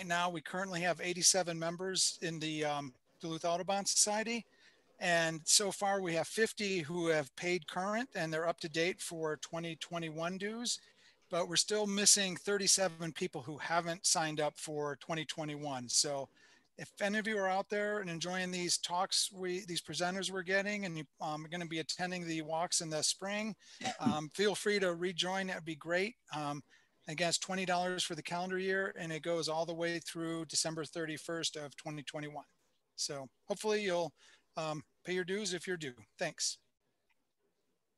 now we currently have 87 members in the Duluth Audubon Society. And so far we have 50 who have paid current and they're up to date for 2021 dues, but we're still missing 37 people who haven't signed up for 2021. So if any of you are out there and enjoying these talks, these presenters we're getting, and you are going to be attending the walks in the spring, feel free to rejoin. That'd be great. Again, it's $20 for the calendar year, and it goes all the way through December 31st of 2021. So hopefully you'll pay your dues if you're due. Thanks.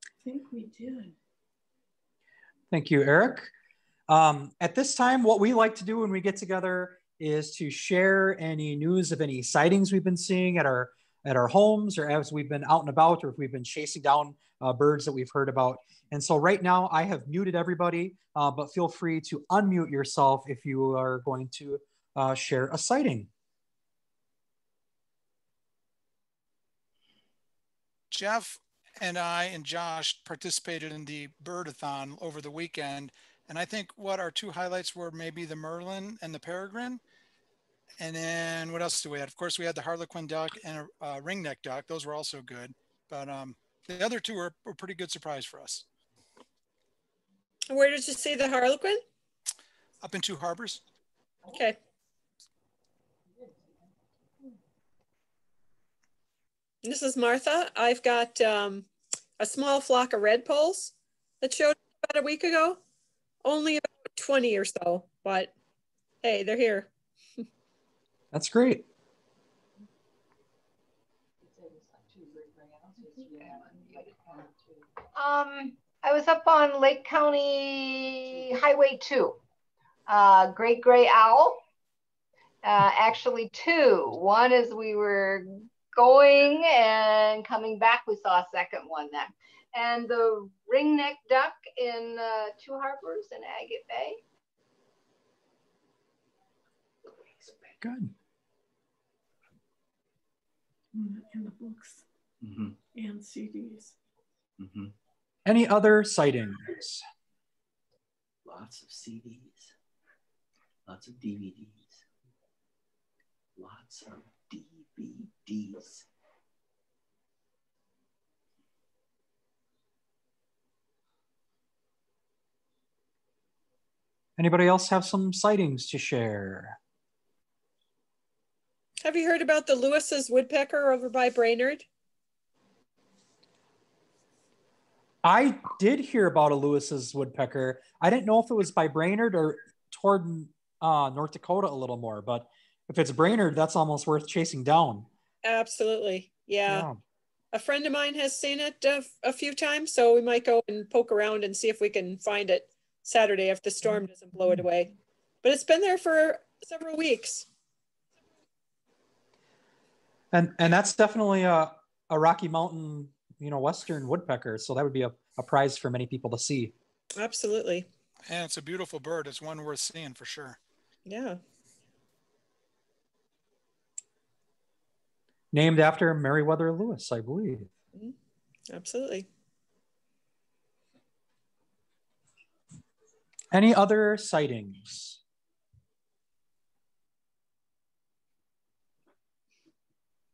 I think we did. Thank you, Eric. At this time, what we like to do when we get together is to share any news of any sightings we've been seeing at our homes, or as we've been out and about, or if we've been chasing down birds that we've heard about. And so right now I have muted everybody, but feel free to unmute yourself if you are going to share a sighting. Jeff and I and Josh participated in the birdathon over the weekend. And I think what our two highlights were maybe the Merlin and the peregrine. And then what else do we have? Of course, we had the Harlequin duck and a ringneck duck. Those were also good. But the other two were a pretty good surprise for us. Where did you see the Harlequin? Up in Two Harbors. Okay. This is Martha. I've got a small flock of red poles that showed about a week ago. Only about 20 or so, but hey, they're here. That's great. I was up on Lake County Highway 2. Great gray owl. Actually two. One as we were going and coming back, we saw a second one then. And the ringneck duck in Two Harbors and Agate Bay. Good. In the books and CDs. Any other sightings? Lots of CDs, lots of DVDs, lots of DVDs. Anybody else have some sightings to share? Have you heard about the Lewis's woodpecker over by Brainerd? I did hear about a Lewis's woodpecker. I didn't know if it was by Brainerd or toward North Dakota a little more, but if it's Brainerd, that's almost worth chasing down. Absolutely. Yeah. A friend of mine has seen it a few times, so we might go and poke around and see if we can find it Saturday if the storm doesn't blow it away. But it's been there for several weeks. And that's definitely a Rocky Mountain, Western woodpecker. So that would be a prize for many people to see. Absolutely. And it's a beautiful bird. It's one worth seeing for sure. Yeah. Named after Meriwether Lewis, I believe. Absolutely. Any other sightings?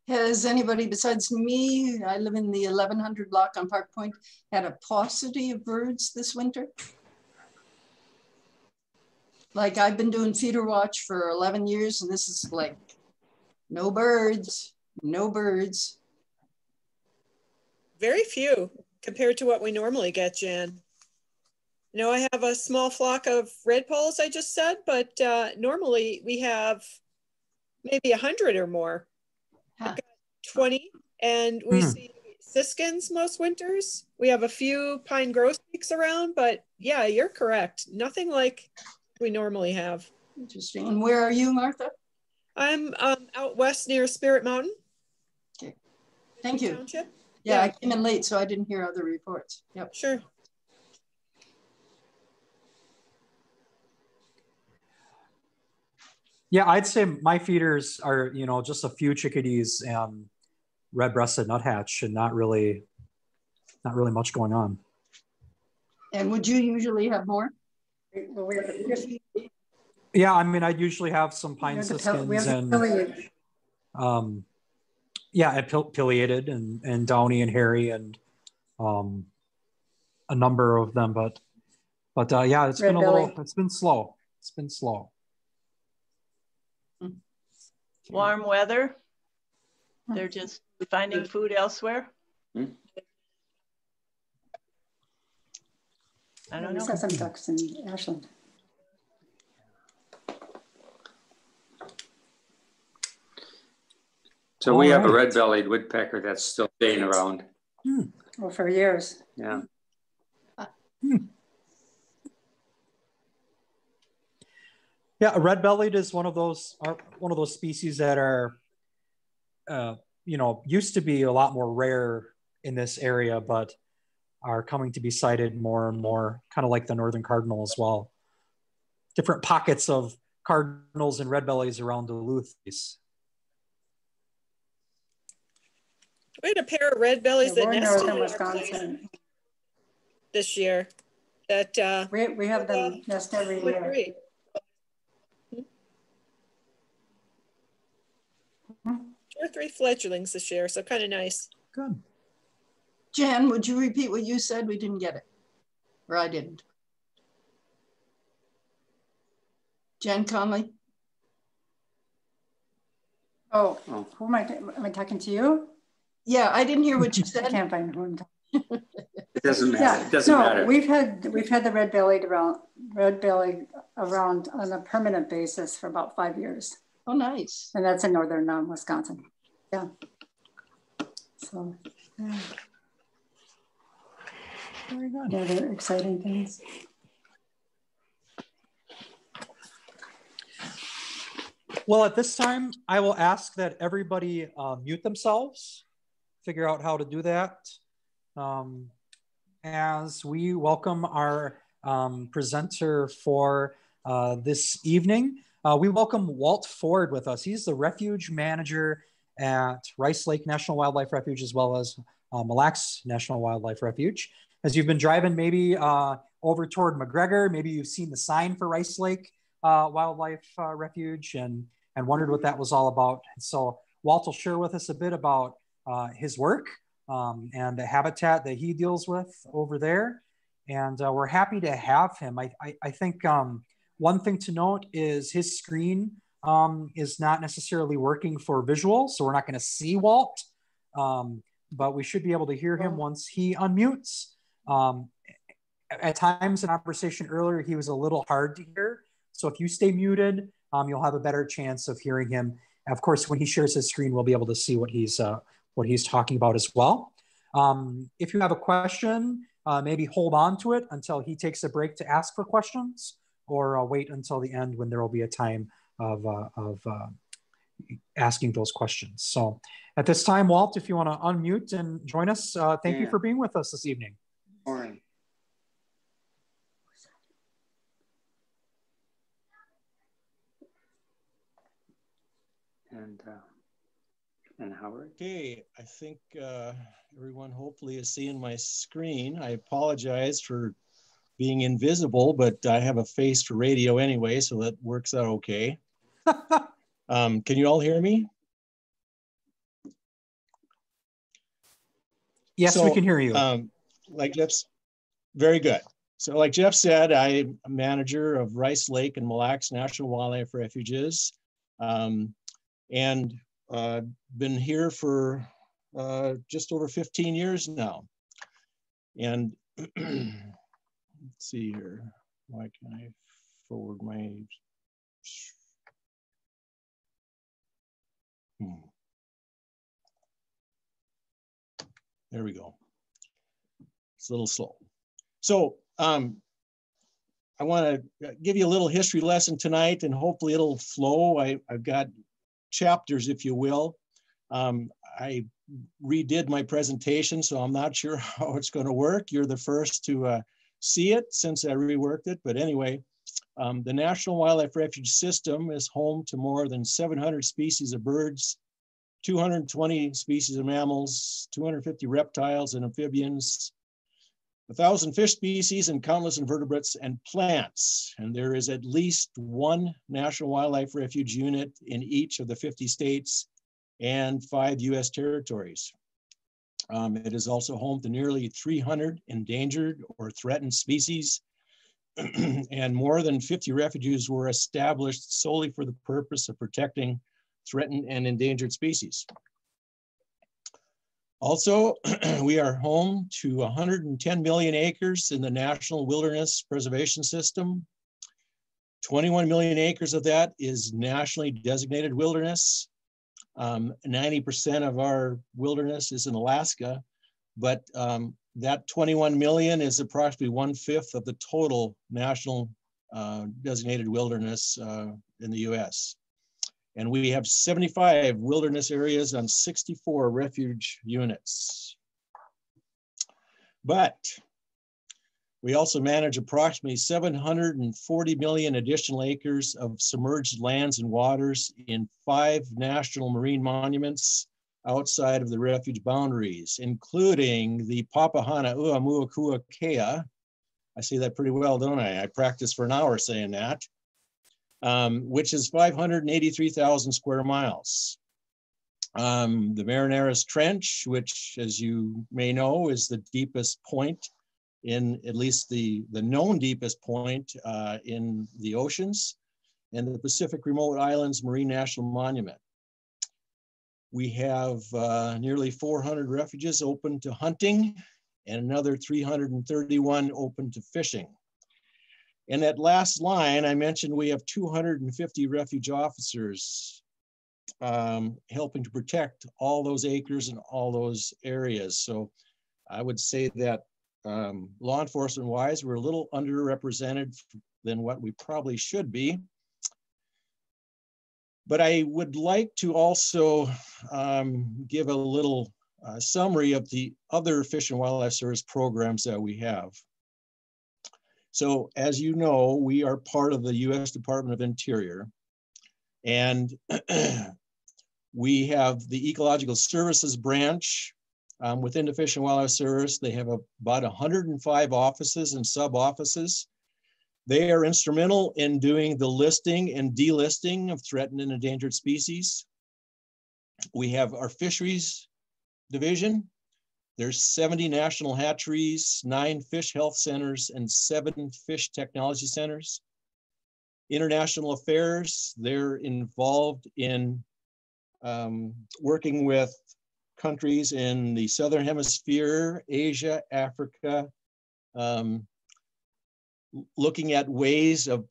Has anybody besides me, I live in the 1100 block on Park Point, had a paucity of birds this winter? Like I've been doing feeder watch for 11 years and this is like, no birds, no birds. Very few compared to what we normally get, Jan. I have a small flock of redpolls, I just said, but normally we have maybe 100 or more. I've got 20, and we see siskins most winters. We have a few pine grosbeaks around, but yeah, you're correct. Nothing like we normally have. Interesting. And where are you, Martha? I'm out west near Spirit Mountain. Okay. Thank you. Township. Yeah, I came in late, so I didn't hear other reports. Yep. Sure. Yeah, I'd say my feeders are, just a few chickadees and red-breasted nuthatch, and not really much going on. And would you usually have more? Yeah, I mean, I usually have some pine We have the siskins and affiliate. yeah, pileated and downy and hairy and a number of them, but yeah, it's Red been a belly. little, it's been slow. It's been slow. Warm weather. They're just finding food elsewhere. Hmm? I don't We know. saw some ducks in Ashland. So we have a All right. red-bellied woodpecker that's still staying around. Well, for years. Yeah. Yeah, a red-bellied is one of those species that are, you know, used to be a lot more rare in this area, but are coming to be sighted more and more, kind of like the northern cardinal as well. Different pockets of cardinals and red-bellies around Duluth. We had a pair of red bellies that We're in nested northern in our place Wisconsin. this year. That We have them nest every were year. great. 2 or 3 fledglings this year, so kind of nice. Good. Jan, would you repeat what you said? We didn't get it, or I didn't. Jan Conley? Oh, Oh. who am I talking to you? Yeah, I didn't hear what you I said. can't find who I'm talking. It doesn't matter. Yeah, It doesn't no, matter. we've had the red-bellied around on a permanent basis for about 5 years, Oh, nice. and that's in northern Wisconsin. Yeah. So, yeah. Very good. Yeah, they're exciting things. Well, at this time, I will ask that everybody mute themselves, figure out how to do that. As we welcome our presenter for this evening. We welcome Walt Ford with us. He's the refuge manager at Rice Lake National Wildlife Refuge, as well as Mille Lacs National Wildlife Refuge. As you've been driving maybe over toward McGregor, maybe you've seen the sign for Rice Lake Wildlife Refuge and wondered what that was all about. So Walt will share with us a bit about his work and the habitat that he deals with over there. And we're happy to have him. I think one thing to note is his screen is not necessarily working for visual, so we're not going to see Walt, but we should be able to hear him once he unmutes. At times in conversation earlier, he was a little hard to hear. So if you stay muted, you'll have a better chance of hearing him. Of course, when he shares his screen, we'll be able to see what he's talking about as well. If you have a question, maybe hold on to it until he takes a break to ask for questions, or wait until the end when there will be a time of asking those questions. So at this time, Walt, if you want to unmute and join us, thank you for being with us this evening. Morning. And Howard. Okay, I think everyone hopefully is seeing my screen. I apologize for being invisible, but I have a face for radio anyway, so that works out okay. Can you all hear me? Yes, we can hear you. Like Jeff's, very good. So like Jeff said, I'm a manager of Rice Lake and Mille Lacs National Wildlife Refuges. And been here for just over 15 years now. And let's see here, why can I forward my, there we go. It's a little slow. So I want to give you a little history lesson tonight, and hopefully it'll flow. I've got chapters, if you will. I redid my presentation, so I'm not sure how it's going to work. You're the first to see it since I reworked it. But anyway, the National Wildlife Refuge System is home to more than 700 species of birds, 220 species of mammals, 250 reptiles and amphibians, 1,000 fish species and countless invertebrates and plants. And there is at least one National Wildlife Refuge unit in each of the 50 states and 5 US territories. It is also home to nearly 300 endangered or threatened species, and more than 50 refuges were established solely for the purpose of protecting threatened and endangered species. Also, we are home to 110 million acres in the National Wilderness Preservation System. 21 million acres of that is nationally designated wilderness. 90% of our wilderness is in Alaska, but that 21 million is approximately 1/5 of the total national designated wilderness in the US. And we have 75 wilderness areas on 64 refuge units. But we also manage approximately 740 million additional acres of submerged lands and waters in 5 national marine monuments outside of the refuge boundaries, including the Papahanau'amuakua. I say that pretty well, don't I? I practiced for an hour saying that. Which is 583,000 square miles. The Marianas Trench, which, as you may know, is the deepest point in, at least the known deepest point in the oceans, and the Pacific Remote Islands Marine National Monument. We have nearly 400 refuges open to hunting and another 331 open to fishing. In that last line, I mentioned we have 250 refuge officers helping to protect all those acres and all those areas. So I would say that law enforcement wise, we're a little underrepresented than what we probably should be. But I would like to also give a little summary of the other Fish and Wildlife Service programs that we have. So as you know, we are part of the US Department of Interior, and we have the Ecological Services branch within the Fish and Wildlife Service. They have about 105 offices and sub-offices. They are instrumental in doing the listing and delisting of threatened and endangered species. We have our Fisheries Division. There's 70 national hatcheries, 9 fish health centers, and 7 fish technology centers. International affairs, they're involved in working with countries in the Southern Hemisphere, Asia, Africa, looking at ways of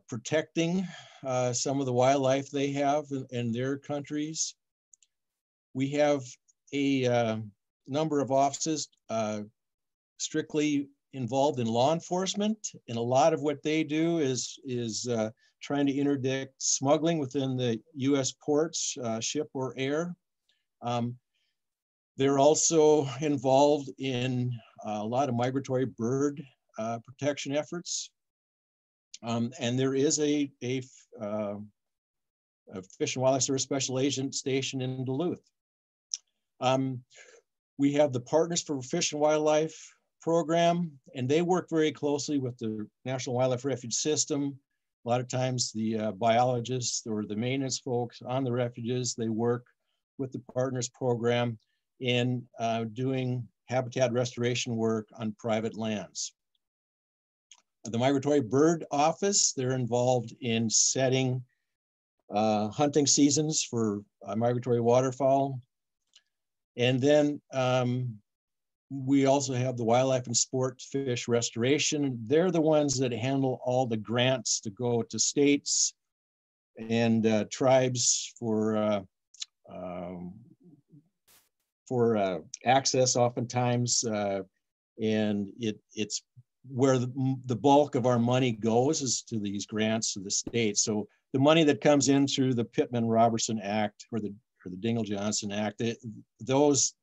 protecting some of the wildlife they have in their countries. We have a number of offices strictly involved in law enforcement, and a lot of what they do is trying to interdict smuggling within the US ports, ship or air. They're also involved in a lot of migratory bird protection efforts. And there is a Fish and Wildlife Service Special Agent station in Duluth. We have the Partners for Fish and Wildlife program, and they work very closely with the National Wildlife Refuge System. A lot of times the biologists or the maintenance folks on the refuges, they work with the Partners program in doing habitat restoration work on private lands. The Migratory Bird Office, they're involved in setting hunting seasons for migratory waterfowl. And then we also have the Wildlife and Sport Fish Restoration. They're the ones that handle all the grants to go to states and tribes for access oftentimes. And it's where the bulk of our money goes is to these grants to the states. So the money that comes in through the Pittman-Robertson Act or the Dingell-Johnson Act, those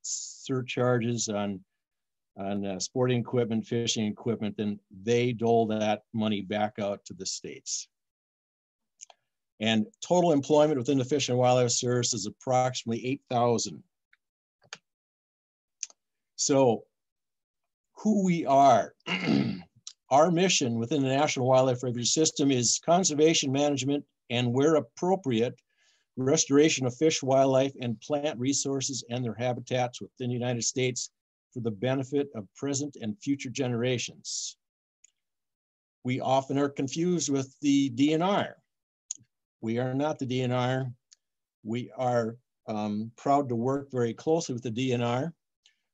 surcharges on sporting equipment, fishing equipment, then they dole that money back out to the states. And total employment within the Fish and Wildlife Service is approximately 8,000. So who we are. Our mission within the National Wildlife Refuge System is conservation management and, where appropriate, restoration of fish, wildlife, and plant resources and their habitats within the United States for the benefit of present and future generations. We often are confused with the DNR. We are not the DNR. We are proud to work very closely with the DNR,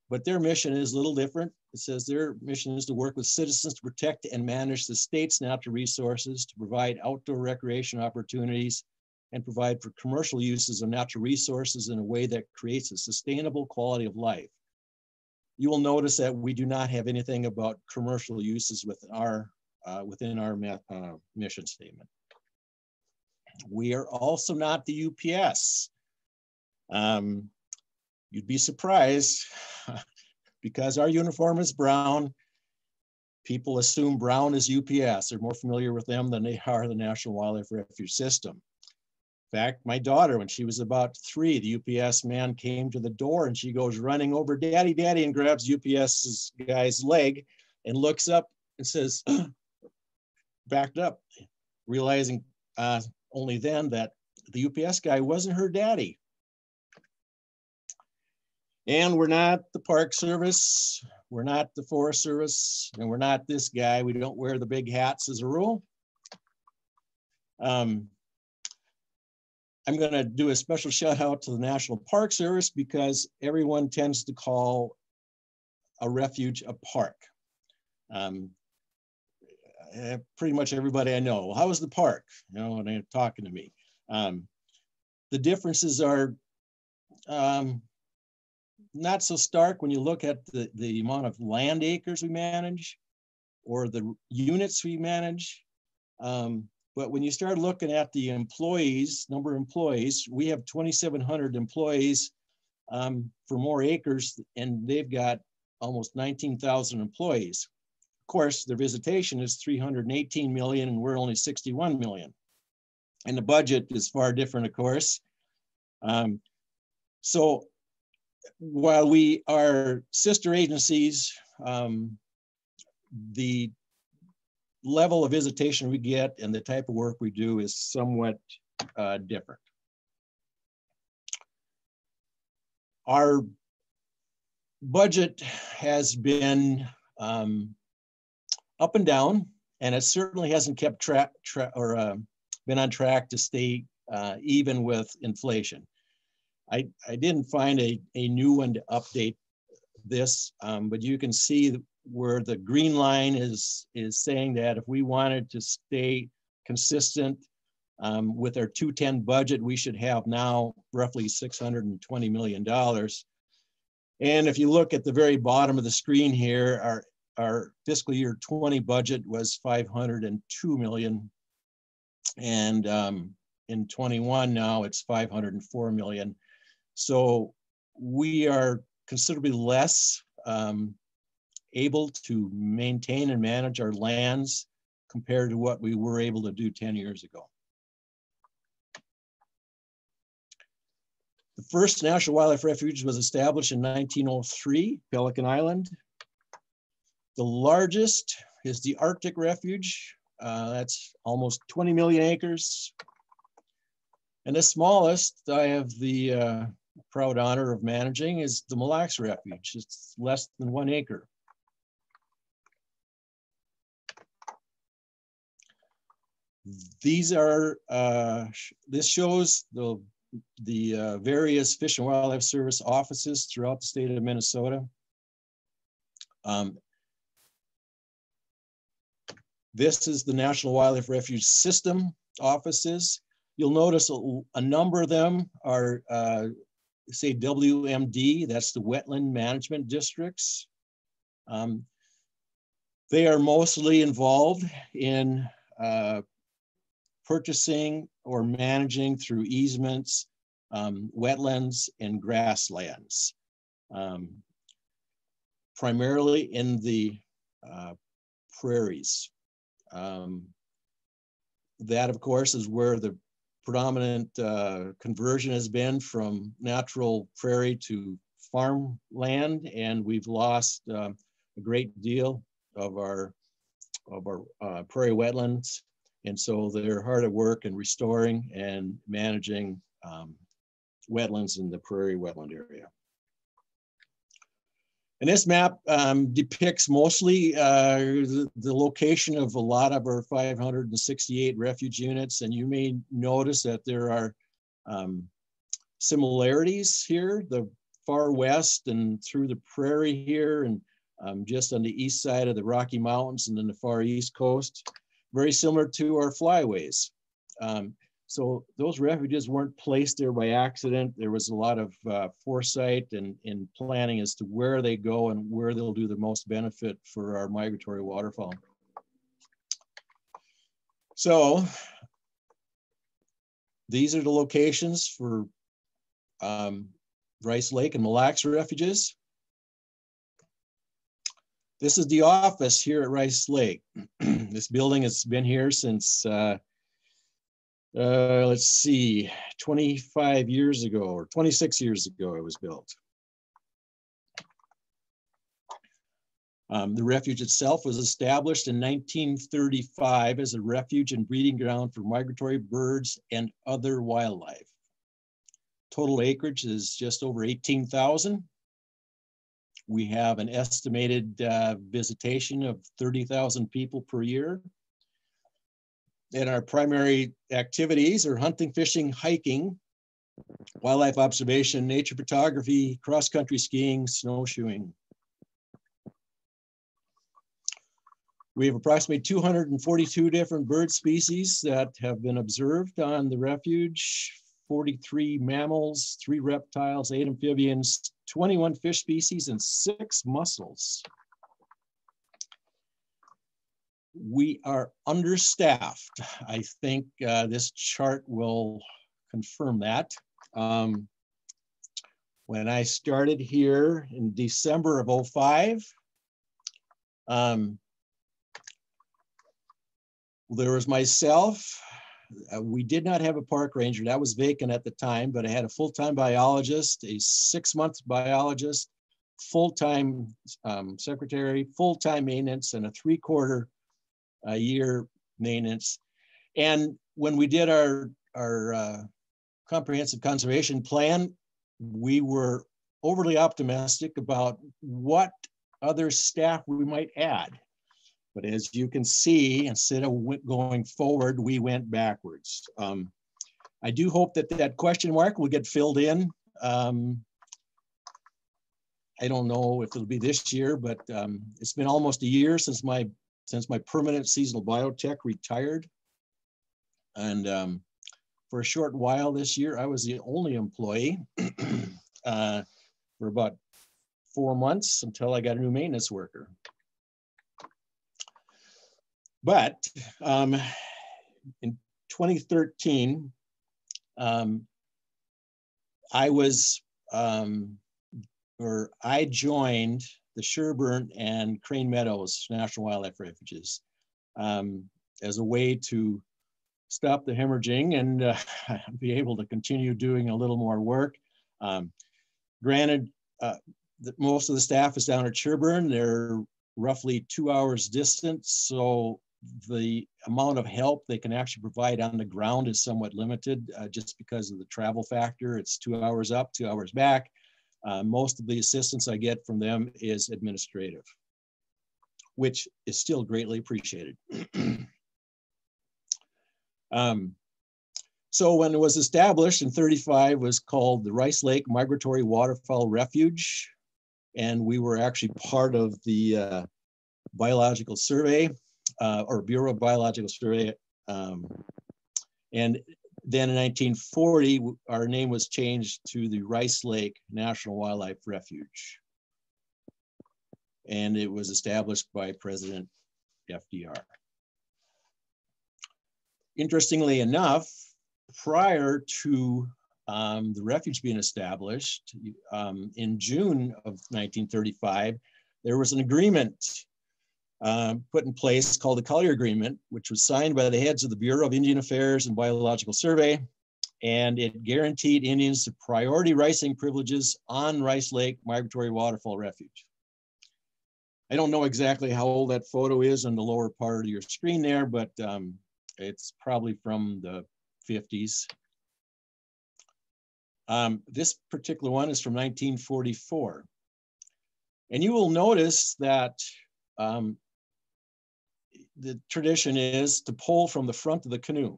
but their mission is a little different. It says their mission is to work with citizens to protect and manage the state's natural resources, to provide outdoor recreation opportunities, and provide for commercial uses of natural resources in a way that creates a sustainable quality of life. You will notice that we do not have anything about commercial uses within our mission statement. We are also not the UPS. You'd be surprised because our uniform is brown. People assume brown is UPS. They're more familiar with them than they are the National Wildlife Refuge System. In fact, my daughter, when she was about 3, the UPS man came to the door and she goes running over, "Daddy, Daddy," and grabs UPS's guy's leg and looks up and says, backed up, realizing only then that the UPS guy wasn't her daddy. And we're not the Park Service, we're not the Forest Service, and we're not this guy. We don't wear the big hats as a rule. I'm going to do a special shout out to the National Park Service because everyone tends to call a refuge a park. Pretty much everybody I know, "How was the park?" You know, when they're talking to me. The differences are not so stark when you look at the amount of land acres we manage or the units we manage. But when you start looking at the employees, number of employees, we have 2,700 employees for more acres, and they've got almost 19,000 employees. Of course, their visitation is 318 million, and we're only 61 million. And the budget is far different, of course. So while we are sister agencies, the level of visitation we get and the type of work we do is somewhat different. Our budget has been up and down, and it certainly hasn't kept been on track to stay even with inflation. I didn't find a new one to update this, but you can see where the green line is saying that if we wanted to stay consistent with our 210 budget, we should have now roughly $620 million. And if you look at the very bottom of the screen here, our fiscal year 20 budget was 502 million. And in 21 now it's 504 million. So we are considerably less able to maintain and manage our lands compared to what we were able to do 10 years ago. The first National Wildlife Refuge was established in 1903, Pelican Island. The largest is the Arctic Refuge. That's almost 20 million acres. And the smallest I have the proud honor of managing is the Mille Lacs Refuge. It's less than 1 acre. These are, this shows the various Fish and Wildlife Service offices throughout the state of Minnesota. This is the National Wildlife Refuge System offices. You'll notice a number of them are, say, WMD, that's the Wetland Management Districts. They are mostly involved in purchasing or managing through easements, wetlands and grasslands, primarily in the prairies. That, of course, is where the predominant conversion has been from natural prairie to farmland, and we've lost a great deal of our prairie wetlands. And so they're hard at work in restoring and managing wetlands in the prairie wetland area. And this map depicts mostly the location of a lot of our 568 refuge units. And you may notice that there are similarities here, the far west and through the prairie here, and just on the east side of the Rocky Mountains and then the far east coast, very similar to our flyways. So those refuges weren't placed there by accident. There was a lot of foresight and planning as to where they go and where they'll do the most benefit for our migratory waterfowl. So these are the locations for Rice Lake and Mille Lacs refuges. This is the office here at Rice Lake. This building has been here since, let's see, 25 years ago or 26 years ago it was built. The refuge itself was established in 1935 as a refuge and breeding ground for migratory birds and other wildlife. Total acreage is just over 18,000. We have an estimated visitation of 30,000 people per year. And our primary activities are hunting, fishing, hiking, wildlife observation, nature photography, cross-country skiing, snowshoeing. We have approximately 242 different bird species that have been observed on the refuge, 43 mammals, 3 reptiles, 8 amphibians, 21 fish species, and 6 mussels. We are understaffed. I think this chart will confirm that. When I started here in December of '05, there was myself. We did not have a park ranger. That was vacant at the time, but I had a full-time biologist, a 6-month biologist, full-time secretary, full-time maintenance, and a 3/4 year maintenance. And when we did our comprehensive conservation plan, we were overly optimistic about what other staff we might add. But as you can see, instead of going forward, we went backwards. I do hope that that question mark will get filled in. I don't know if it'll be this year, but it's been almost a year since my permanent seasonal biotech retired. And for a short while this year, I was the only employee for about 4 months until I got a new maintenance worker. But in 2013, I joined the Sherburne and Crane Meadows National Wildlife Refuges as a way to stop the hemorrhaging and be able to continue doing a little more work. Granted, most of the staff is down at Sherburne. They're roughly 2 hours distant, so the amount of help they can actually provide on the ground is somewhat limited just because of the travel factor. It's 2 hours up, 2 hours back. Most of the assistance I get from them is administrative, which is still greatly appreciated. So when it was established in '35, it was called the Rice Lake Migratory Waterfowl Refuge. And we were actually part of the Biological Survey or Bureau of Biological Survey. And then in 1940, our name was changed to the Rice Lake National Wildlife Refuge. And it was established by President FDR. Interestingly enough, prior to the refuge being established, in June of 1935, there was an agreement put in place called the Collier Agreement, which was signed by the heads of the Bureau of Indian Affairs and Biological Survey, and it guaranteed Indians the priority ricing privileges on Rice Lake Migratory Waterfowl Refuge. I don't know exactly how old that photo is on the lower part of your screen there, but it's probably from the 50s. This particular one is from 1944. And you will notice that the tradition is to pull from the front of the canoe.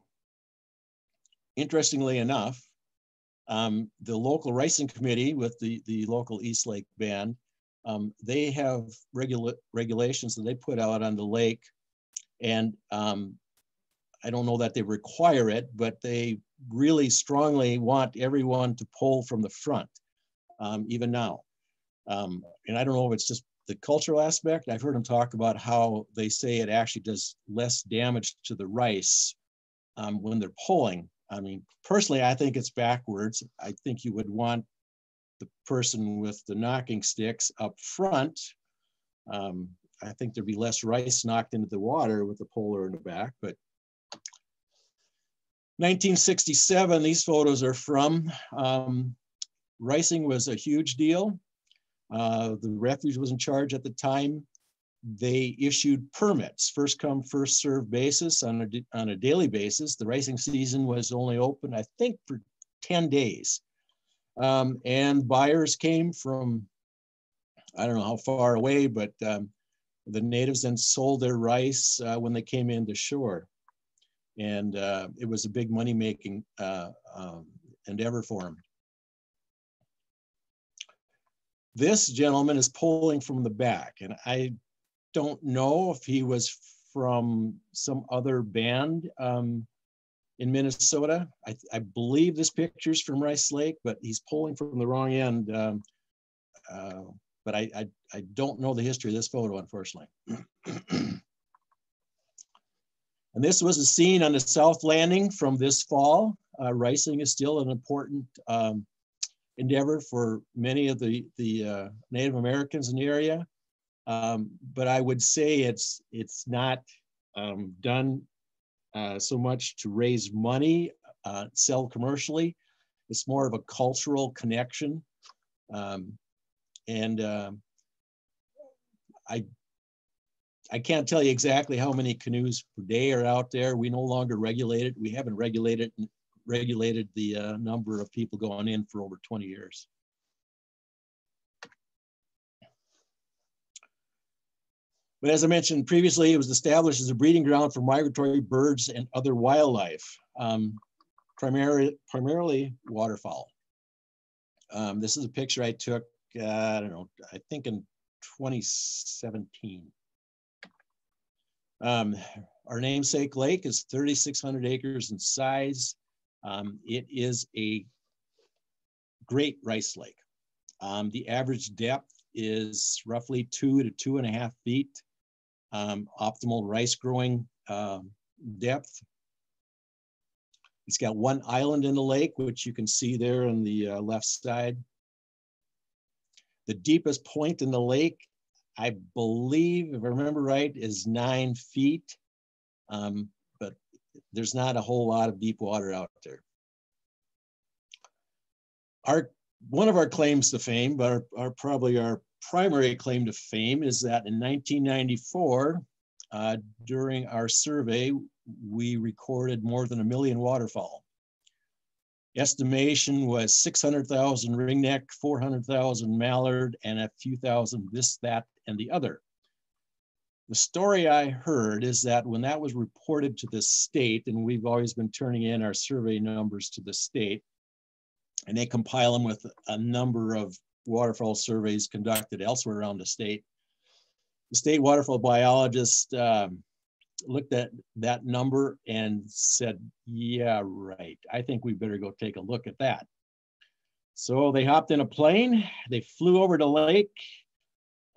Interestingly enough, the local racing committee with the local East Lake band, they have regulations that they put out on the lake. And I don't know that they require it, but they really strongly want everyone to pull from the front, even now. And I don't know if it's just the cultural aspect. I've heard them talk about how they say it actually does less damage to the rice when they're pulling. I mean, personally, I think it's backwards. I think you would want the person with the knocking sticks up front. I think there'd be less rice knocked into the water with the puller in the back. But 1967, these photos are from. Ricing was a huge deal. The Refuge was in charge at the time. They issued permits, first come, first served basis on a daily basis. The racing season was only open, I think, for 10 days. And buyers came from, I don't know how far away, but the natives then sold their rice when they came into shore. And it was a big money-making endeavor for them. This gentleman is pulling from the back, and I don't know if he was from some other band in Minnesota. I believe this picture's from Rice Lake, but he's pulling from the wrong end. But I don't know the history of this photo, unfortunately. And this was a scene on the South Landing from this fall. Ricing is still an important endeavor for many of the Native Americans in the area. But I would say it's not done so much to raise money, sell commercially. It's more of a cultural connection. I can't tell you exactly how many canoes per day are out there. We no longer regulate it. We haven't regulated the number of people going in for over 20 years. But as I mentioned previously, it was established as a breeding ground for migratory birds and other wildlife, primarily waterfowl. This is a picture I took, I don't know, I think in 2017. Our namesake lake is 3,600 acres in size. It is a great rice lake. The average depth is roughly 2 to 2.5 feet. Optimal rice growing depth. It's got one island in the lake, which you can see there on the left side. The deepest point in the lake, I believe, if I remember right, is 9 feet. But there's not a whole lot of deep water out there. One of our claims to fame, but probably our primary claim to fame, is that in 1994, during our survey, we recorded more than 1 million waterfowl. Estimation was 600,000 ringneck, 400,000 mallard, and a few thousand this, that, and the other. The story I heard is that when that was reported to the state, and we've always been turning in our survey numbers to the state, and they compile them with a number of waterfowl surveys conducted elsewhere around the state. The state waterfowl biologist looked at that number and said, yeah, right, I think we better go take a look at that. So they hopped in a plane, they flew over to the lake,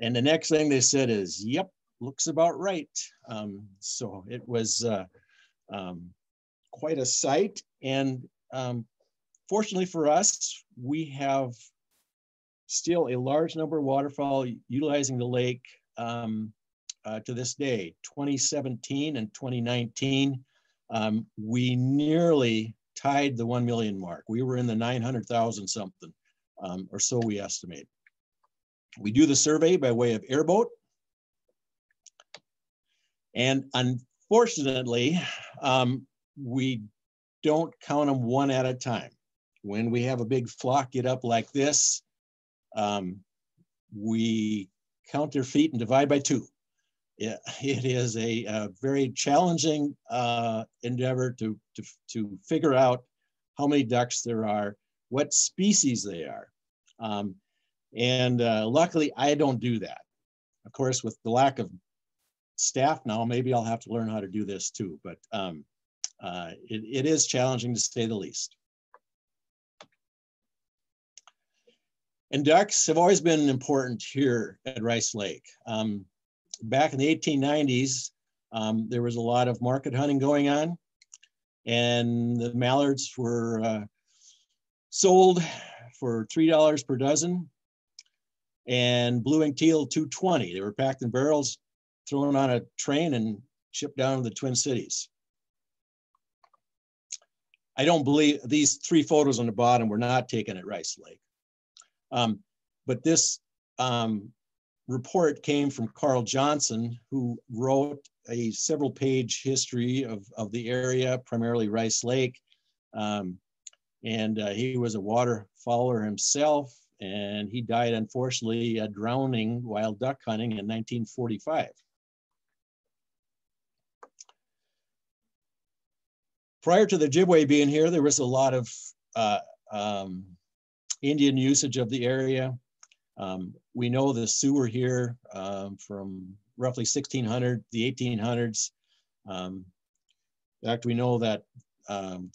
and the next thing they said is, yep, looks about right. So it was quite a sight. And fortunately for us, we have still a large number of waterfowl utilizing the lake to this day. 2017 and 2019, we nearly tied the 1 million mark. We were in the 900,000 something, or so we estimate. We do the survey by way of airboat. And unfortunately, we don't count them one at a time. When we have a big flock get up like this, we count their feet and divide by 2. It is a very challenging endeavor to figure out how many ducks there are, what species they are. Luckily, I don't do that. Of course, with the lack of staff now, maybe I'll have to learn how to do this too, but it is challenging to say the least. And ducks have always been important here at Rice Lake. Back in the 1890s, there was a lot of market hunting going on, and the mallards were sold for $3 per dozen, and blue-winged teal $2.20. They were packed in barrels, thrown on a train, and shipped down to the Twin Cities. I don't believe these 3 photos on the bottom were not taken at Rice Lake. But this report came from Carl Johnson, who wrote a several-page history of the area, primarily Rice Lake. He was a waterfowler himself, and he died, unfortunately, drowning while duck hunting in 1945. Prior to the Ojibwe being here, there was a lot of Indian usage of the area. We know the Sioux were here from roughly 1600, the 1800s. In fact, we know that one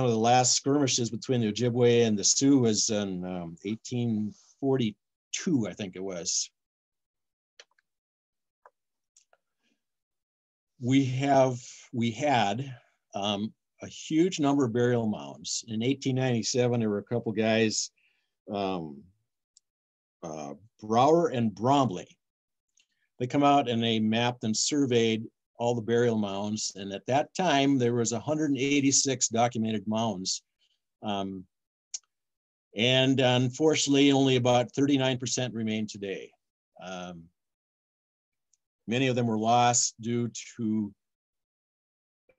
of the last skirmishes between the Ojibwe and the Sioux was in 1842, I think it was. We had a huge number of burial mounds. In 1897, there were a couple guys, Brower and Bromley. They come out and they mapped and surveyed all the burial mounds. And at that time, there was 186 documented mounds. And unfortunately, only about 39% remain today. Many of them were lost due to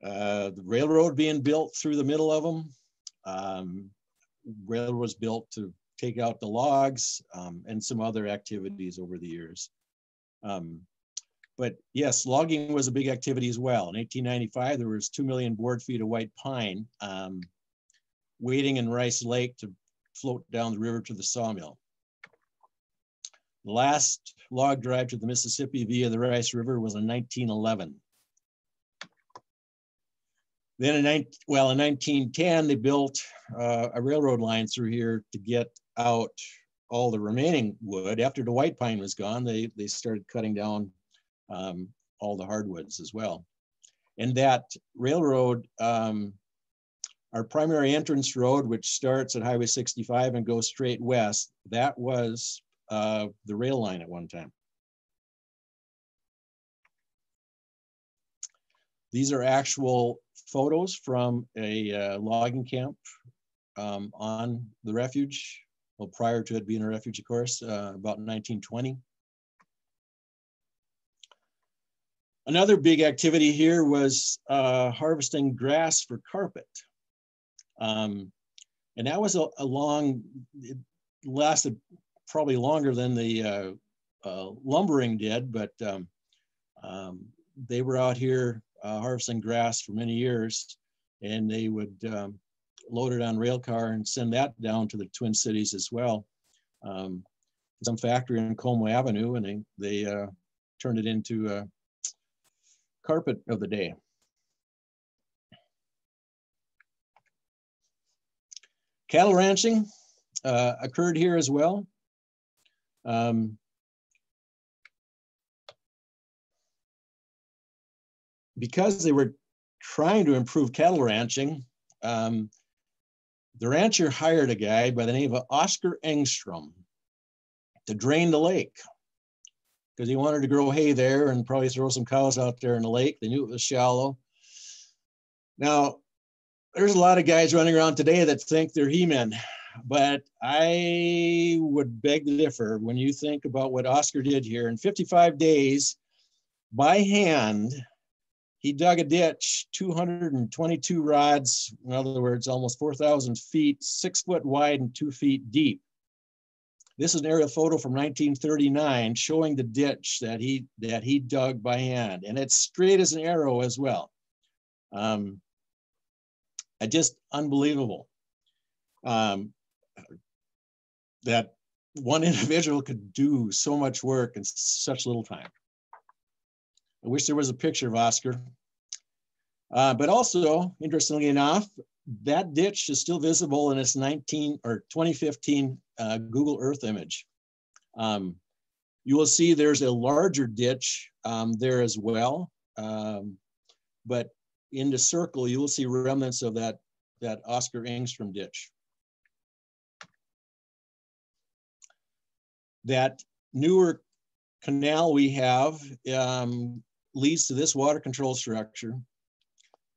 the railroad being built through the middle of them. Railroad was built to take out the logs and some other activities over the years. But yes, logging was a big activity as well. In 1895, there was 2 million board feet of white pine waiting in Rice Lake to float down the river to the sawmill. The last log drive to the Mississippi via the Rice River was in 1911. Then in 1910, they built a railroad line through here to get out all the remaining wood. After the white pine was gone, they started cutting down all the hardwoods as well. And that railroad, our primary entrance road, which starts at Highway 65 and goes straight west, that was the rail line at one time. These are actual photos from a logging camp on the Refuge, well, prior to it being a refuge, of course, about 1920. Another big activity here was harvesting grass for carpet. And that was a long, it lasted probably longer than the lumbering did, but they were out here harvesting grass for many years, and they would load it on rail car and send that down to the Twin Cities as well. Some factory in Como Avenue, and they turned it into carpet of the day. Cattle ranching occurred here as well. Because they were trying to improve cattle ranching, the rancher hired a guy by the name of Oscar Engstrom to drain the lake, because he wanted to grow hay there and probably throw some cows out there in the lake. They knew it was shallow. Now, there's a lot of guys running around today that think they're he-men, but I would beg to differ when you think about what Oscar did here. In 55 days, by hand. He dug a ditch, 222 rods, in other words, almost 4,000 feet, 6 foot wide and 2 feet deep. This is an aerial photo from 1939 showing the ditch that he dug by hand, and it's straight as an arrow as well. Just unbelievable that one individual could do so much work in such little time. I wish there was a picture of Oscar. But also, interestingly enough, that ditch is still visible in its 2015 Google Earth image. You will see there's a larger ditch there as well. But in the circle, you will see remnants of that Oscar Engstrom ditch. That newer canal we have leads to this water control structure.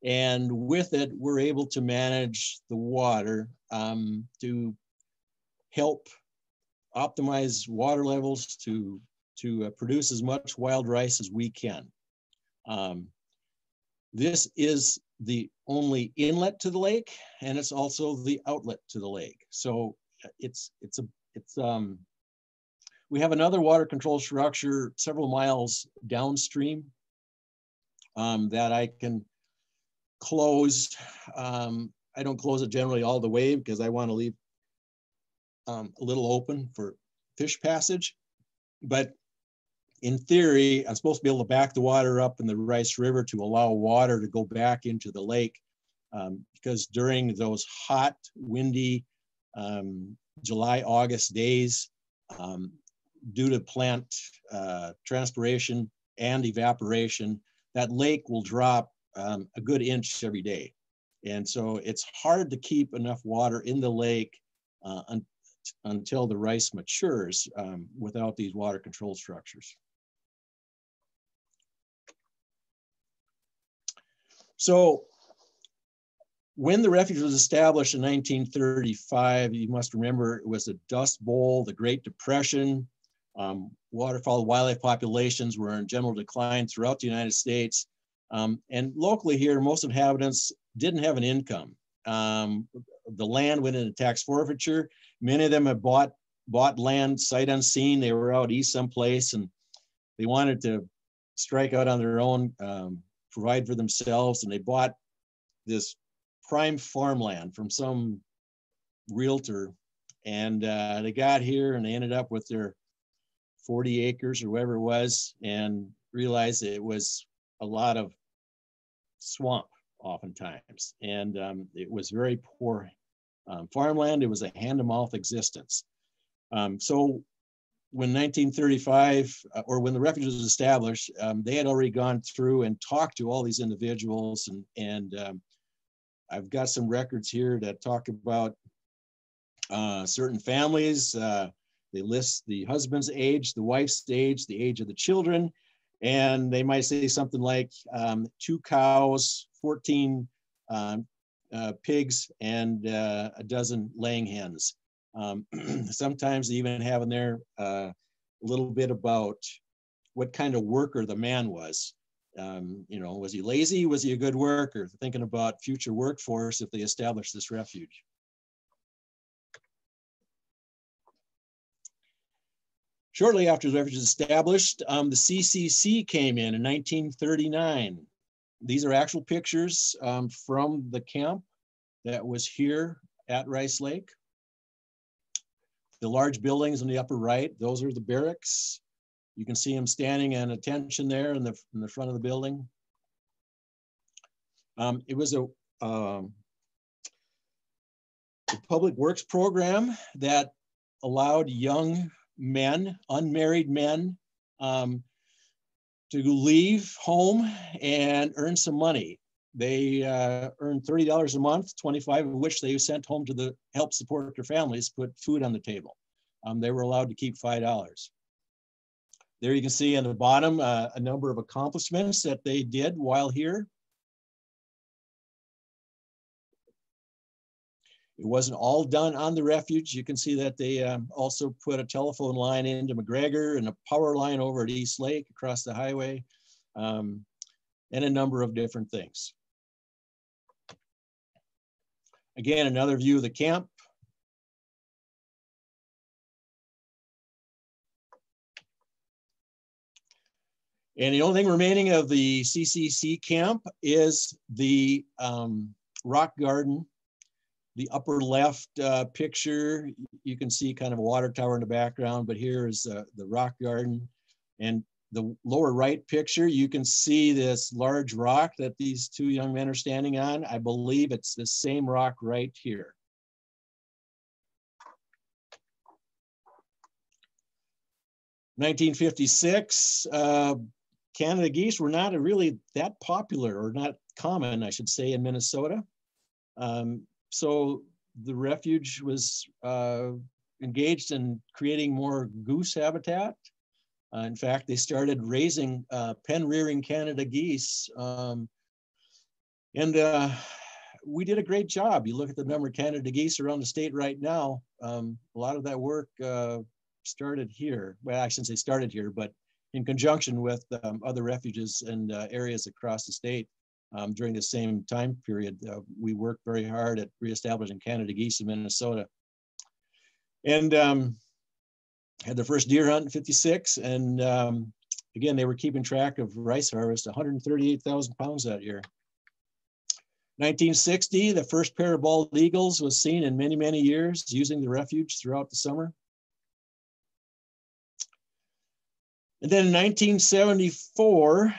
And with it, we're able to manage the water to help optimize water levels to produce as much wild rice as we can. This is the only inlet to the lake, and it's also the outlet to the lake. So we have another water control structure several miles downstream that I can close. I don't close it generally all the way because I want to leave a little open for fish passage. But in theory, I'm supposed to be able to back the water up in the Rice River to allow water to go back into the lake because during those hot, windy July, August days, due to plant transpiration and evaporation, that lake will drop a good inch every day. And so it's hard to keep enough water in the lake until the rice matures without these water control structures. So when the refuge was established in 1935, you must remember it was a dust bowl, the Great Depression. Waterfowl wildlife populations were in general decline throughout the United States. And locally here, most inhabitants didn't have an income. The land went into tax forfeiture. Many of them had bought land sight unseen. They were out east someplace and they wanted to strike out on their own, provide for themselves. And they bought this prime farmland from some realtor. And they got here and they ended up with their 40 acres or whatever it was and realized that it was a lot of swamp oftentimes. And it was very poor farmland. It was a hand-to-mouth existence. So when 1935, or when the refuge was established, they had already gone through and talked to all these individuals. And I've got some records here that talk about certain families. They list the husband's age, the wife's age, the age of the children, and they might say something like 2 cows, 14 pigs, and a dozen laying hens. Sometimes they even have in there a little bit about what kind of worker the man was. You know, was he lazy? Was he a good worker? Thinking about future workforce if they establish this refuge. Shortly after the refuge was established, the CCC came in 1939. These are actual pictures from the camp that was here at Rice Lake. The large buildings in the upper right, those are the barracks. You can see them standing at attention there in the front of the building. It was a public works program that allowed young men, unmarried men, to leave home and earn some money. They earned $30 a month, 25 of which they sent home to help support their families, put food on the table. They were allowed to keep $5. There you can see on the bottom a number of accomplishments that they did while here. It wasn't all done on the refuge. You can see that they also put a telephone line into McGregor and a power line over at East Lake across the highway. and a number of different things. Again, another view of the camp. And the only thing remaining of the CCC camp is the rock garden. The upper left picture, you can see kind of a water tower in the background, but here is the rock garden. And the lower right picture, you can see this large rock that these two young men are standing on. I believe it's the same rock right here. (1956), Canada geese were not really that popular, or not common, I should say, in Minnesota. So the Refuge was engaged in creating more goose habitat. In fact, they started raising pen-rearing Canada geese. We did a great job. You look at the number of Canada geese around the state right now, a lot of that work started here. Well, I shouldn't say started here, but in conjunction with other refuges and areas across the state during the same time period. We worked very hard at reestablishing Canada geese in Minnesota. And had the first deer hunt in '56. And again, they were keeping track of rice harvest, 138,000 pounds that year. 1960, the first pair of bald eagles was seen in many, many years using the Refuge throughout the summer. And then in 1974,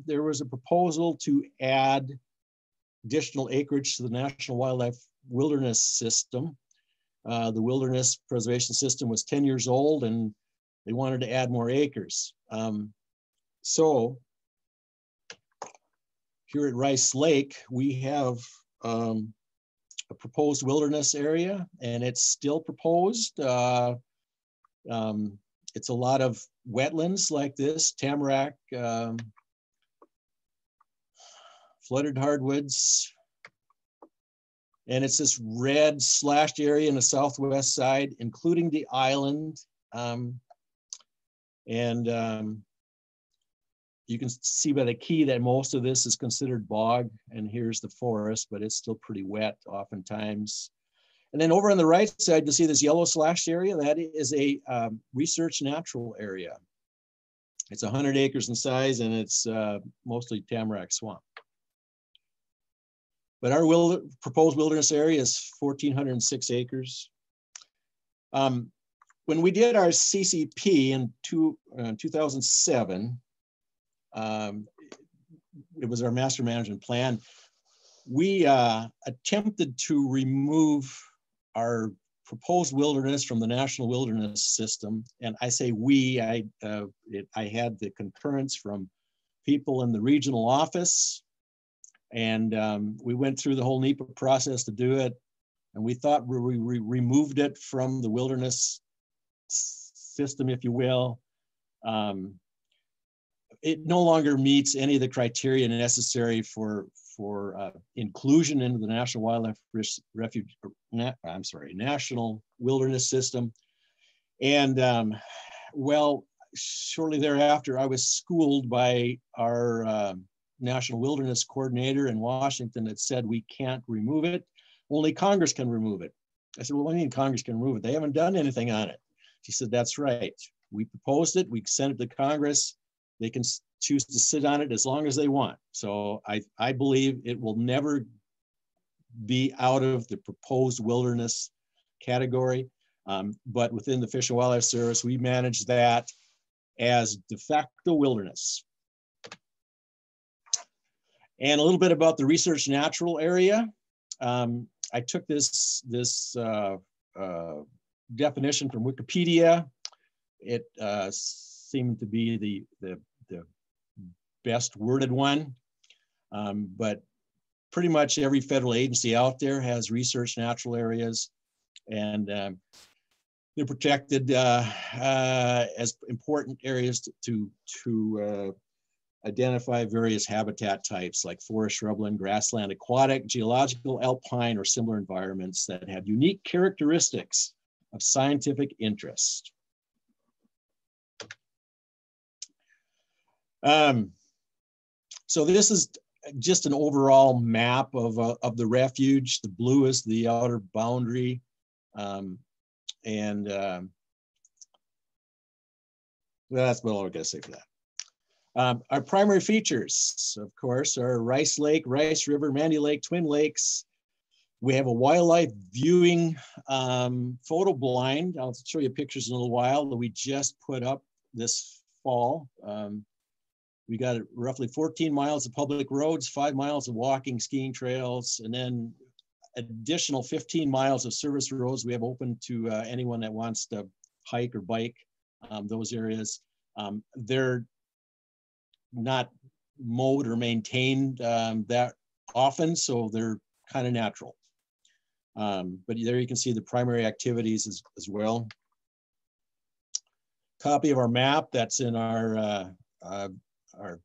there was a proposal to add additional acreage to the National Wildlife Wilderness System. The Wilderness Preservation System was 10 years old, and they wanted to add more acres. So here at Rice Lake, we have a proposed wilderness area, and it's still proposed. It's a lot of wetlands like this, tamarack, flooded hardwoods, and it's this red slashed area in the southwest side, including the island. You can see by the key that most of this is considered bog, and here's the forest, but it's still pretty wet oftentimes. And then over on the right side, you see this yellow slashed area. That is a research natural area. It's 100 acres in size, and it's mostly tamarack swamp. But our proposed wilderness area is 1,406 acres. When we did our CCP in 2007, it was our master management plan. We attempted to remove our proposed wilderness from the National Wilderness System. And I say we, I had the concurrence from people in the regional office. And we went through the whole NEPA process to do it. And we thought we removed it from the wilderness system, if you will. It no longer meets any of the criteria necessary for inclusion into the National Wildlife Refuge, National Wilderness System. And well, shortly thereafter, I was schooled by our National Wilderness Coordinator in Washington that said we can't remove it. Only Congress can remove it. I said, well, what do you mean Congress can remove it? They haven't done anything on it. She said, that's right. We proposed it. We sent it to Congress. They can choose to sit on it as long as they want. So I believe it will never be out of the proposed wilderness category. But within the Fish and Wildlife Service, we manage that as de facto wilderness. And a little bit about the research natural area. I took this definition from Wikipedia. It seemed to be the best worded one, but pretty much every federal agency out there has research natural areas, and they're protected as important areas to identify various habitat types like forest, shrubland, grassland, aquatic, geological, alpine, or similar environments that have unique characteristics of scientific interest. So this is just an overall map of the refuge. The blue is the outer boundary. That's what I'm gonna say for that. Our primary features, of course, are Rice Lake, Rice River, Mandy Lake, Twin Lakes. We have a wildlife viewing photo blind. I'll show you pictures in a little while that we just put up this fall. We got roughly 14 miles of public roads, 5 miles of walking, skiing trails, and then additional 15 miles of service roads we have open to anyone that wants to hike or bike those areas. They're not mowed or maintained that often, so they're kind of natural. But there you can see the primary activities as well. Copy of our map that's in our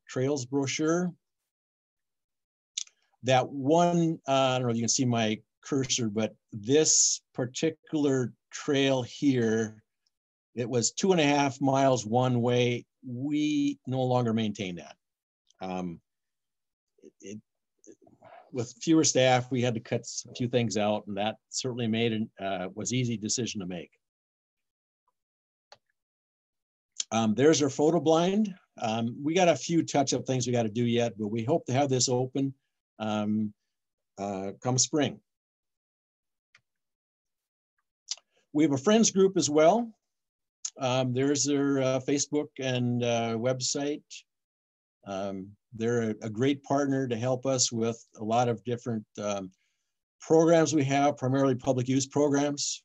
trails brochure. That one, I don't know if you can see my cursor, but this particular trail here, it was 2.5 miles one way. We no longer maintain that. With fewer staff, we had to cut a few things out, and that certainly made was easy decision to make. There's our photo blind. We got a few touch-up things we got to do yet, but we hope to have this open come spring. We have a friends group as well. There's their Facebook and website. They're a great partner to help us with a lot of different programs we have, primarily public use programs.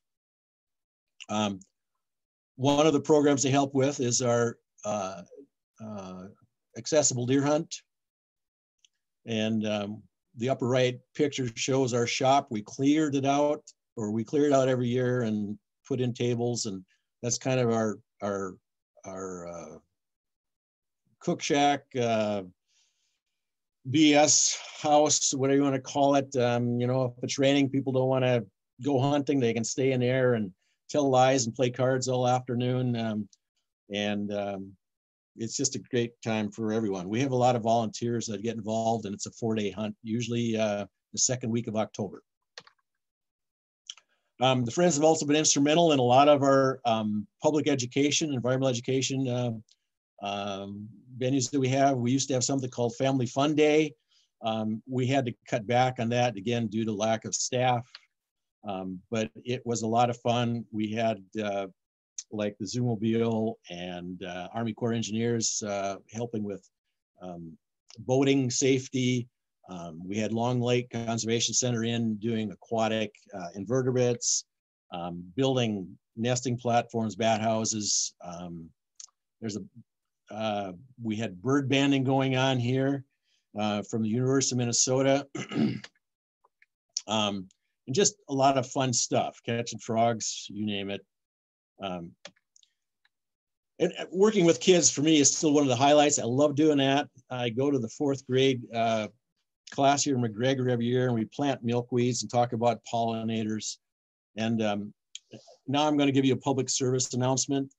One of the programs they help with is our accessible deer hunt. And the upper right picture shows our shop. We cleared it out, or we clear it out every year and put in tables, and that's kind of our cook shack, BS house, whatever you want to call it. You know, if it's raining, people don't want to go hunting, they can stay in there and tell lies and play cards all afternoon. It's just a great time for everyone. We have a lot of volunteers that get involved, and it's a 4-day hunt, usually the second week of October. The Friends have also been instrumental in a lot of our public education, environmental education venues that we have. We used to have something called Family Fun Day. We had to cut back on that, again, due to lack of staff. But it was a lot of fun. We had like the Zoomobile and Army Corps engineers helping with boating safety. We had Long Lake Conservation Center in doing aquatic invertebrates, building nesting platforms, bat houses. We had bird banding going on here from the University of Minnesota. And just a lot of fun stuff, catching frogs, you name it. And working with kids for me is still one of the highlights. I love doing that. I go to the 4th grade class here in McGregor every year, and we plant milkweeds and talk about pollinators. And now I'm going to give you a public service announcement.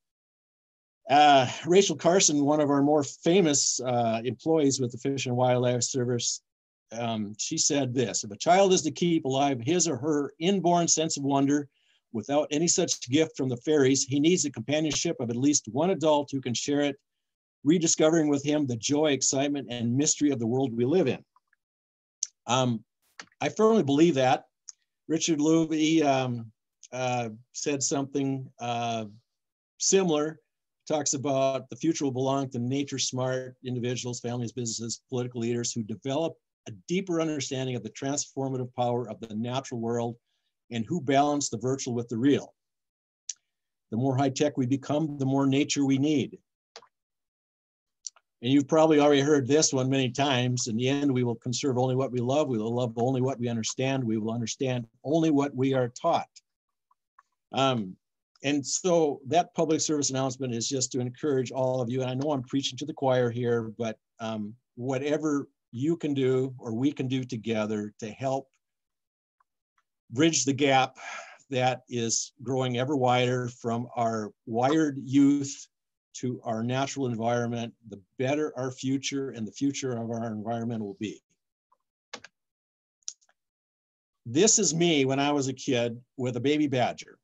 Rachel Carson, one of our more famous employees with the Fish and Wildlife Service, she said this: if a child is to keep alive his or her inborn sense of wonder without any such gift from the fairies, he needs the companionship of at least one adult who can share it, rediscovering with him the joy, excitement, and mystery of the world we live in. I firmly believe that. Richard Louie said something similar, talks about the future will belong to nature-smart individuals, families, businesses, political leaders who develop a deeper understanding of the transformative power of the natural world and who balance the virtual with the real. The more high-tech we become, the more nature we need. And you've probably already heard this one many times. In the end, we will conserve only what we love. We will love only what we understand. We will understand only what we are taught. And so that public service announcement is just to encourage all of you. And I know I'm preaching to the choir here, but whatever you can do or we can do together to help bridge the gap that is growing ever wider from our wired youth to our natural environment, the better our future and the future of our environment will be. This is me when I was a kid with a baby badger.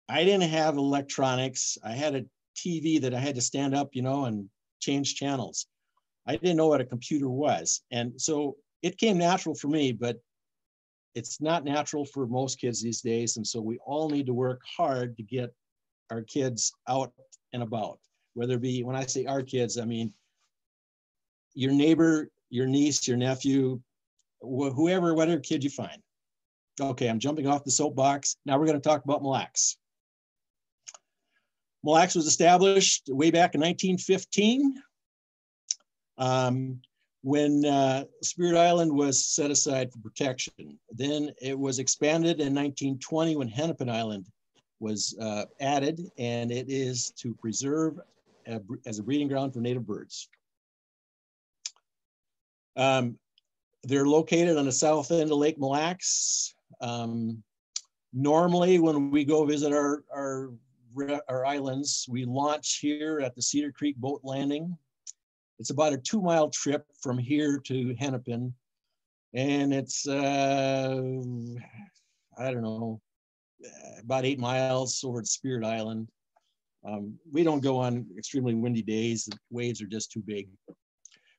I didn't have electronics. I had a TV that I had to stand up, you know, and change channels. I didn't know what a computer was. And so it came natural for me, but it's not natural for most kids these days. And so we all need to work hard to get our kids out and about, whether it be, when I say our kids, I mean your neighbor, your niece, your nephew, whoever, whatever kid you find. Okay, I'm jumping off the soapbox. Now we're going to talk about Mille Lacs. Mille Lacs was established way back in 1915 when Spirit Island was set aside for protection. Then it was expanded in 1920 when Hennepin Island was added, and it is to preserve as a breeding ground for native birds. They're located on the south end of Lake Mille Lacs. Normally, when we go visit our islands, we launch here at the Cedar Creek Boat Landing. It's about a 2-mile trip from here to Hennepin. And it's, I don't know, about 8 miles over to Spirit Island. We don't go on extremely windy days. The waves are just too big.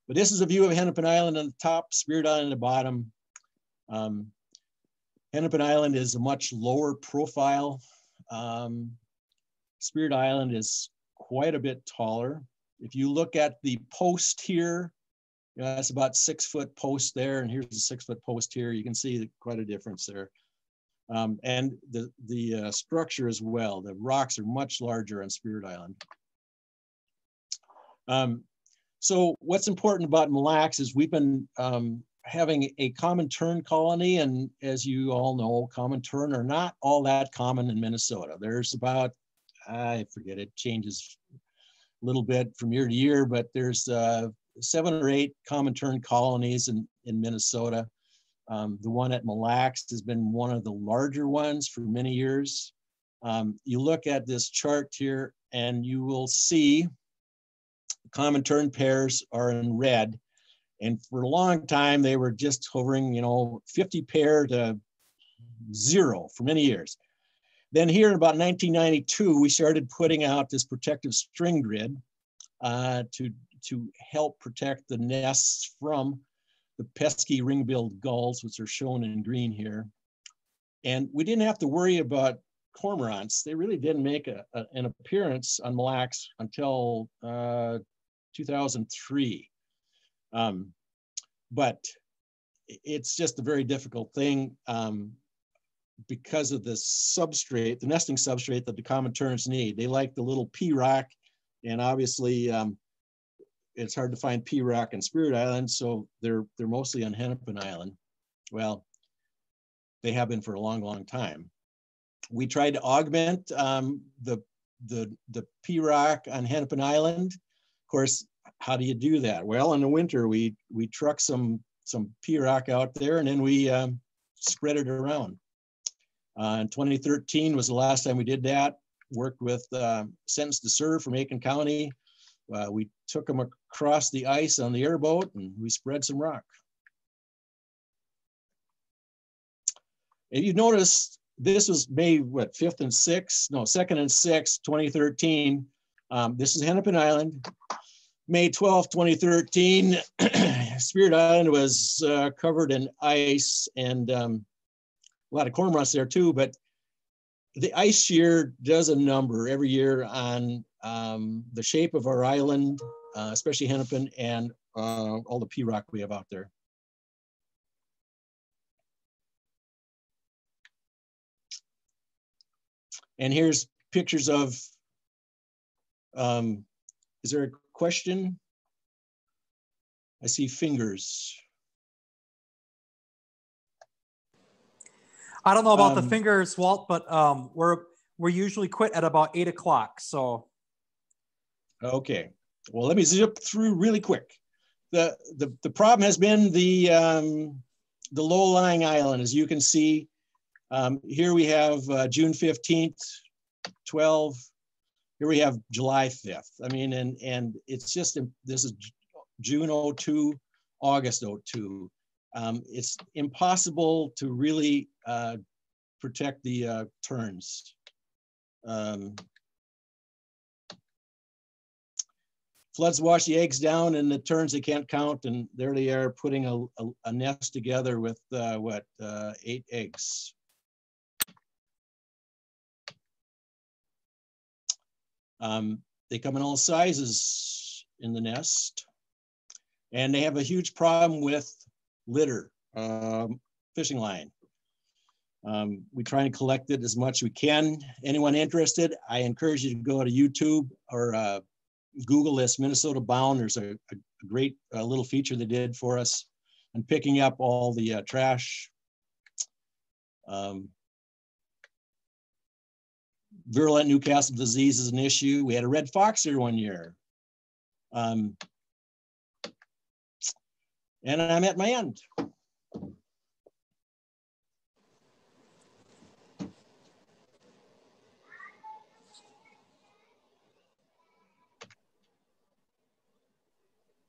But this is a view of Hennepin Island on the top, Spirit Island on the bottom. Hennepin Island is a much lower profile. Spirit Island is quite a bit taller. If you look at the post here, you know, that's about 6-foot post there, and here's the 6-foot post here. You can see quite a difference there. And the structure as well. The rocks are much larger on Spirit Island. So what's important about Mille Lacs is we've been having a common tern colony, and as you all know, common tern are not all that common in Minnesota. There's about, I forget, it changes a little bit from year to year, but there's 7 or 8 common tern colonies in Minnesota. The one at Mille Lacs has been one of the larger ones for many years. You look at this chart here and you will see common tern pairs are in red. And for a long time, they were just hovering, you know, 50 pair to 0 for many years. Then here in about 1992, we started putting out this protective string grid to help protect the nests from the pesky ring-billed gulls, which are shown in green here. And we didn't have to worry about cormorants. They really didn't make an appearance on Mille Lacs until 2003. But it's just a very difficult thing because of the substrate, the nesting substrate that the common terns need. They like the little pea rock, and obviously it's hard to find pea rock in Spirit Island, so they're mostly on Hennepin Island. Well, they have been for a long, long time. We tried to augment the pea rock on Hennepin Island. Of course, how do you do that? Well, in the winter, we truck some pea rock out there, and then we spread it around. In 2013 was the last time we did that. Worked with Sentence to Serve from Aiken County. We took them across the ice on the airboat, and we spread some rock. If you notice, this was May, what, 5th and 6th? No, 2nd and 6th, 2013. This is Hennepin Island. May 12th, 2013, Spirit Island was covered in ice, and a lot of cormorants there too, but the ice shear does a number every year on the shape of our island, especially Hennepin, and all the pea rock we have out there. And here's pictures of, is there a question? I see fingers. I don't know about the fingers, Walt, but we're usually quit at about 8 o'clock. So. Okay. Well, let me zip through really quick. The problem has been the low-lying island, as you can see. Here we have June 15th, 12. here we have July 5th. I mean, and it's just, this is June 02, August 02. It's impossible to really protect the terns. Floods wash the eggs down, and the terns they can't count, and there they are putting a nest together with 8 eggs. They come in all sizes in the nest, and they have a huge problem with litter, fishing line. We try and collect it as much as we can. Anyone interested, I encourage you to go to YouTube or Google this, Minnesota Bound. There's a great little feature they did for us on picking up all the trash. Virulent Newcastle disease is an issue. We had a red fox here one year. And I'm at my end.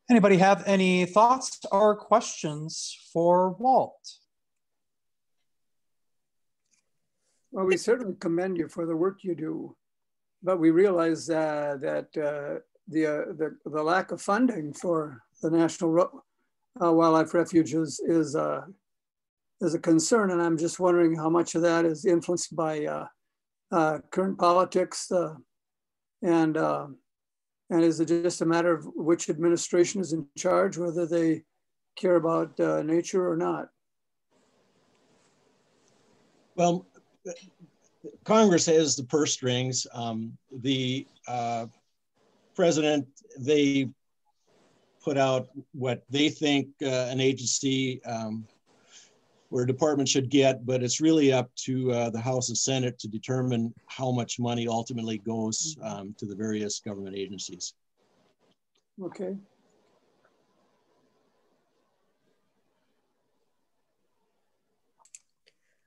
Anybody have any thoughts or questions for Walt? Well, we certainly commend you for the work you do, but we realize that the lack of funding for the National Wildlife Refuge is a concern, and I'm just wondering how much of that is influenced by current politics, and is it just a matter of which administration is in charge, whether they care about nature or not? Well, Congress has the purse strings. The president, they put out what they think an agency or a department should get, but it's really up to the House and Senate to determine how much money ultimately goes to the various government agencies. Okay.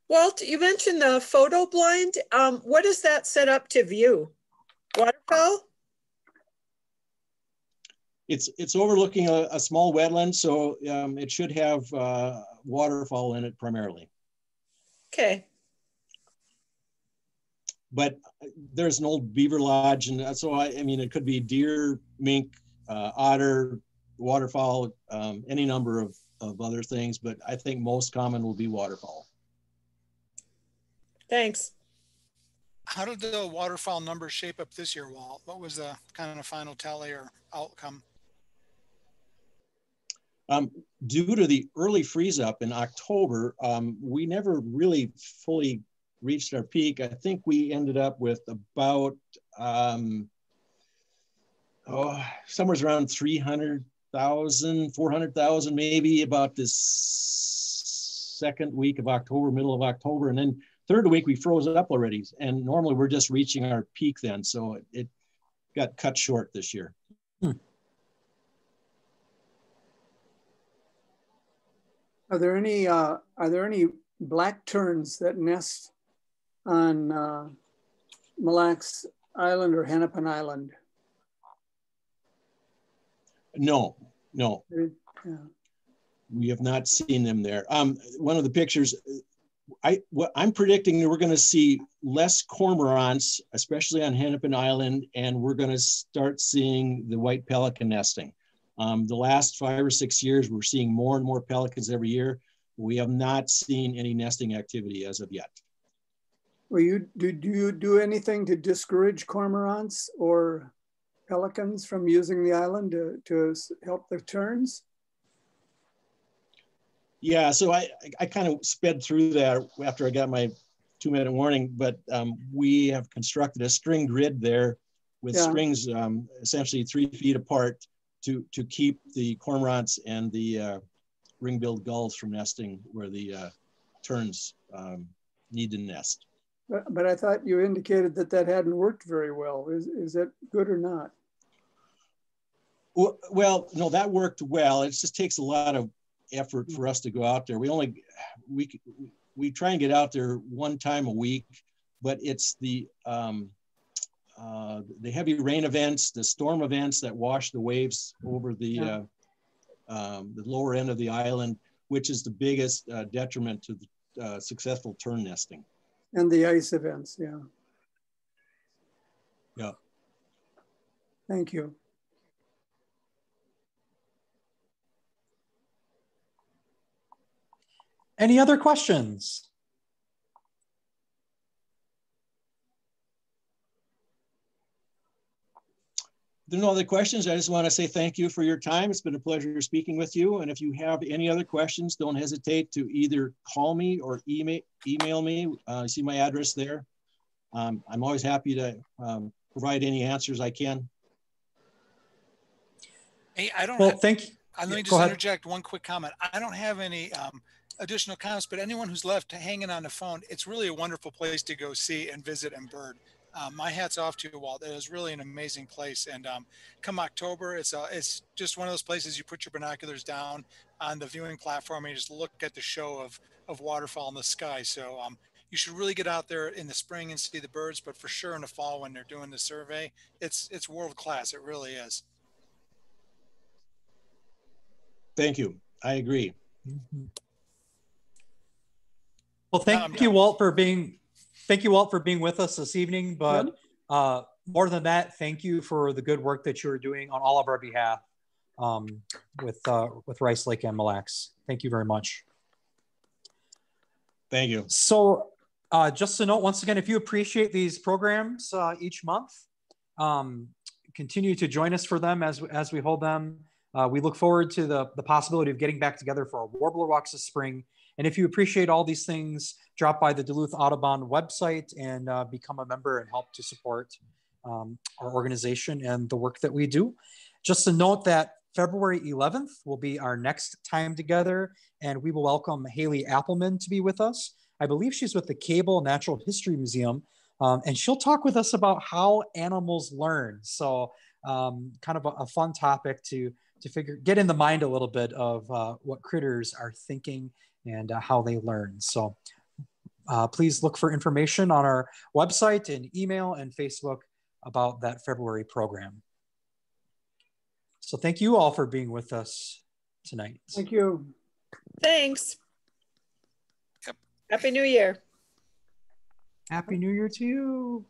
Walt, you mentioned the photo blind. What is that set up to view? Waterfowl? It's overlooking a small wetland, so it should have waterfowl in it primarily. Okay. But there's an old beaver lodge, and so I mean, it could be deer, mink, otter, waterfowl, any number of other things, but I think most common will be waterfowl. Thanks. How did the waterfowl numbers shape up this year, Walt? What was the kind of final tally or outcome? Due to the early freeze up in October, we never really fully reached our peak. I think we ended up with about somewhere around 300,000, 400,000, maybe about this second week of October, middle of October. And then third week we froze it up already. And normally we're just reaching our peak then. So it got cut short this year. Are there any black terns that nest on Mille Lacs Island or Hennepin Island? No. Yeah. We have not seen them there. One of the pictures, I'm predicting we're going to see less cormorants, especially on Hennepin Island, and we're going to start seeing the white pelican nesting. The last 5 or 6 years, we're seeing more and more pelicans every year. We have not seen any nesting activity as of yet. Well, do you do anything to discourage cormorants or pelicans from using the island to help the terns? Yeah, so I kind of sped through that after I got my 2-minute warning, but we have constructed a string grid there with strings essentially 3 feet apart to keep the cormorants and the ring-billed gulls from nesting where the terns need to nest. But I thought you indicated that hadn't worked very well. Is that good or not? Well, no, that worked well. It just takes a lot of effort for us to go out there. We try and get out there 1 time a week, but it's the the heavy rain events, the storm events that wash the waves over the lower end of the island, which is the biggest detriment to the successful tern nesting. And the ice events, yeah. Yeah. Thank you. Any other questions? If there are no other questions, I just want to say thank you for your time. It's been a pleasure speaking with you. And if you have any other questions, don't hesitate to either call me or email me. I see my address there. I'm always happy to provide any answers I can. Hey, I don't. Well, thank you. Let me just interject one quick comment. I don't have any additional comments, but anyone who's left hanging on the phone, it's really a wonderful place to go see and visit and bird. My hat's off to you, Walt. It is really an amazing place. And come October, it's just one of those places you put your binoculars down on the viewing platform and you just look at the show of waterfowl in the sky. So you should really get out there in the spring and see the birds, but for sure in the fall when they're doing the survey, it's world class. It really is. Thank you. I agree. Mm-hmm. Well, thank you, Walt, for being with us this evening. But more than that, thank you for the good work that you are doing on all of our behalf with Rice Lake and Mille Lacs. Thank you very much. Thank you. So just to note, once again, if you appreciate these programs each month, continue to join us for them as we hold them. We look forward to the possibility of getting back together for our Warbler Walks this spring. And if you appreciate all these things, drop by the Duluth Audubon website and become a member and help to support our organization and the work that we do. Just to note that February 11th will be our next time together, and we will welcome Haley Appelman to be with us. I believe she's with the Cable Natural History Museum, and she'll talk with us about how animals learn. So kind of a fun topic to get in the mind a little bit of what critters are thinking and how they learn. So please look for information on our website and email and Facebook about that February program. So thank you all for being with us tonight. Thank you. Thanks. Yep. Happy New Year. Happy New Year to you.